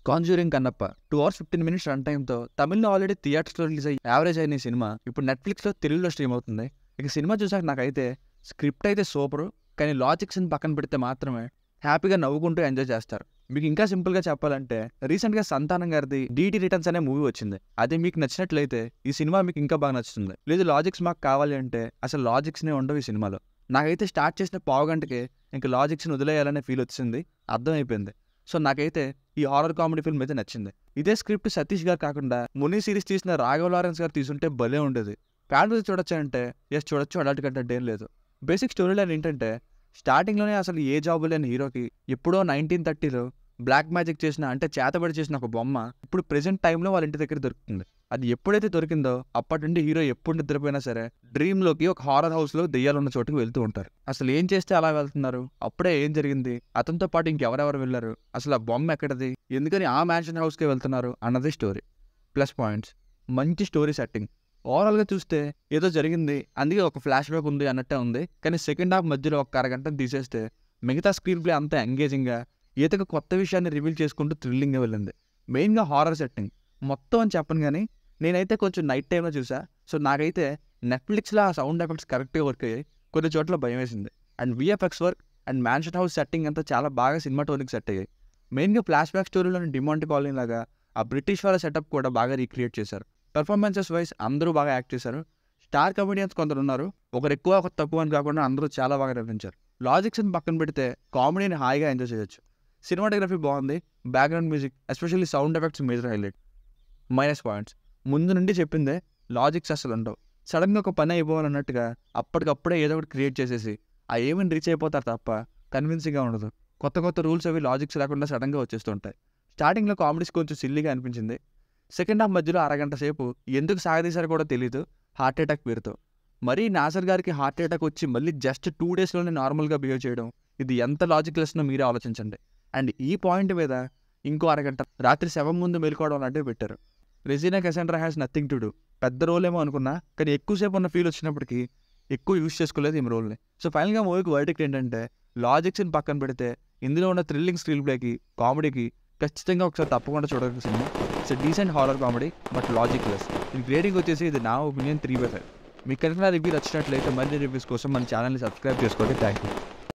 కాంజ్యూరింగ్ Kannappa 2 hours 15 minutes run టైంతో తమిళ్లో already థియేటర్స్లో release అయ్యి యావరేజ్ అయిన ఈ సినిమా ఇప్పుడు నెట్ఫ్లిక్స్లో తెలుగులో స్ట్రీమ్ అవుతుంది. ఇక సినిమా చూసాక నాకైతే స్క్రిప్ట్ అయితే సూపరు, కానీ లాజిక్స్ని పక్కన పెడితే మాత్రమే హ్యాపీగా నవ్వుకుంటూ ఎంజాయ్ చేస్తారు. మీకు ఇంకా సింపుల్గా చెప్పాలంటే రీసెంట్గా సంతానం గారిది డీటీ రిటర్న్స్ అనే మూవీ వచ్చింది. అది మీకు నచ్చినట్లయితే ఈ సినిమా మీకు ఇంకా బాగా నచ్చుతుంది. లేదు లాజిక్స్ మాకు కావాలి అంటే అసలు లాజిక్స్నే ఉండవు ఈ సినిమాలో. నాకైతే స్టార్ట్ చేసిన పావు గంటకే ఇంకా లాజిక్స్ని వదిలేయాలనే ఫీల్ వచ్చింది, అర్థమైపోయింది. సో నాకైతే ఈ హారర్ కామెడీ ఫిల్మ్ అయితే నచ్చింది. ఇదే స్క్రిప్ట్ సతీష్ గారు కాకుండా ముని సిరీస్ తీసిన రాఘవ లారెన్స్ గారు తీసుంటే భలే ఉండేది. ఫ్యాన్ మీద చూడొచ్చు అంటే చూడొచ్చు, అలాంటి కంటెంట్ ఏం లేదు. బేసిక్ స్టోరీ లైన్ ఏంటంటే స్టార్టింగ్లోనే అసలు ఏ జాబు లేని హీరోకి ఎప్పుడో 1930లో బ్లాక్ మ్యాజిక్ చేసిన అంటే చేతబడి చేసిన ఒక బొమ్మ ఇప్పుడు ప్రెజెంట్ టైంలో వాళ్ళ ఇంటి దగ్గర దొరుకుతుంది. అది ఎప్పుడైతే దొరికిందో అప్పటి నుండి హీరో ఎప్పుడు నిద్రపోయినా సరే డ్రీమ్లోకి ఒక హారర్ హౌస్లో దెయ్యాలు ఉన్న చోటుకి వెళ్తూ ఉంటారు. అసలు ఏం చేస్తే అలా వెళ్తున్నారు, అప్పుడే ఏం జరిగింది, అతనితో పాటు ఇంకెవరెవరు వెళ్ళారు, అసలు ఆ బొమ్మ ఎక్కడది, ఎందుకని ఆ మ్యాన్షన్ హౌస్కే వెళ్తున్నారు అన్నది స్టోరీ. ప్లస్ పాయింట్స్, మంచి స్టోరీ సెట్టింగ్. ఓవరాల్గా చూస్తే ఏదో జరిగింది అందుకే ఒక ఫ్లాష్ బ్యాక్ ఉంది అన్నట్టే ఉంది, కానీ సెకండ్ హాఫ్ మధ్యలో ఒక అరగంటను తీసేస్తే మిగతా స్క్రీన్ ప్లే అంతా ఎంగేజింగ్గా ఏదో కొత్త విషయాన్ని రివీల్ చేసుకుంటూ థ్రిల్లింగ్గా వెళ్ళింది. మెయిన్గా హారర్ సెట్టింగ్ మొత్తం అని చెప్పను, కానీ నేనైతే కొంచెం నైట్ టైంలో చూసా. సో నాకైతే నెట్ఫ్లిక్స్లో ఆ సౌండ్ ఎఫెక్ట్స్ కరెక్ట్గా వర్క్ అయ్యాయి, కొన్ని చోట్ల భయం వేసింది. And VFX work and mansion house setting అంతా చాలా బాగా సినిమాటోనిక్ సెట్ అయ్యాయి. మెయిన్గా ఫ్లాష్ బ్యాక్ స్టోరీలోని డిమాంటి కాలనీ లాగా ఆ బ్రిటిష్ వాళ్ళ సెటప్ కూడా బాగా రీక్రియేట్ చేశారు. పెర్ఫార్మెన్సెస్ వైజ్ అందరూ బాగా యాక్ట్ చేశారు. స్టార్ కమెడియన్స్ కొందరు ఉన్నారు, ఒకరు ఎక్కువ ఒకరు తక్కువ అని కాకుండా అందరూ చాలా బాగా నటించారు. లాజిక్స్ని పక్కన పెడితే కామెడీని హాయిగా ఎంజాయ్ చేయొచ్చు. సినిమాటోగ్రఫీ బాగుంది, background music especially sound effects major highlight. Minus points, ముందు నుండి చెప్పిందే లాజిక్స్ అసలు ఉండవు. సడన్గా ఒక పని అయిపోవాలన్నట్టుగా అప్పటికప్పుడే ఏదో ఒకటి క్రియేట్ చేసేసి ఆ ఏమైనా రీచ్ అయిపోతారు తప్ప కన్విన్సింగ్గా ఉండదు. కొత్త కొత్త రూల్స్ అవి లాజిక్స్ లేకుండా సడన్గా వచ్చేస్తుంటాయి. స్టార్టింగ్లో కామెడీస్ కొంచెం సిల్లీగా అనిపించింది. సెకండ్ హాఫ్ మధ్యలో అరగంట సేపు ఎందుకు సాగదీశారో కూడా తెలీదు, హార్ట్ అటాక్ పేరుతో. మరీ నాసర్ గారికి హార్ట్ అటాక్ వచ్చి మళ్ళీ జస్ట్ 2 daysలోనే నార్మల్గా బిహేవ్ చేయడం, ఇది ఎంత లాజిక్లెస్నో మీరే ఆలోచించండి. అండ్ ఈ పాయింట్ మీద ఇంకో అరగంట రాత్రి 7 ముందు మేలుకోవడం లాంటివి పెట్టారు. Regina Cassandra has nothing to do, పెద్ద రోల్ ఏమో అనుకున్నా, కానీ ఎక్కువసేపు ఉన్న ఫీల్ వచ్చినప్పటికీ ఎక్కువ యూజ్ చేసుకోలేదు ఈ రోల్ని. సో ఫైనల్గా మూవీకి వర్డిక్ట్ ఏంటంటే లాజిక్స్ని పక్కన పెడితే ఇందులో ఉన్న థ్రిల్లింగ్ స్క్రీన్ ప్లేకి కామెడీకి ఖచ్చితంగా ఒకసారి తప్పకుండా చూడాల్సిన cinema. It's decent horror comedy but logicless. దీనికి రేటింగ్ వచ్చేసి ఇది నా ఒపీనియన్ 3/5. మీకు కనుక రివ్యూ నచ్చినట్లయితే మళ్ళీ రివ్యూస్ కోసం మన ఛానల్ని సబ్స్క్రైబ్ చేసుకోండి. Thank you.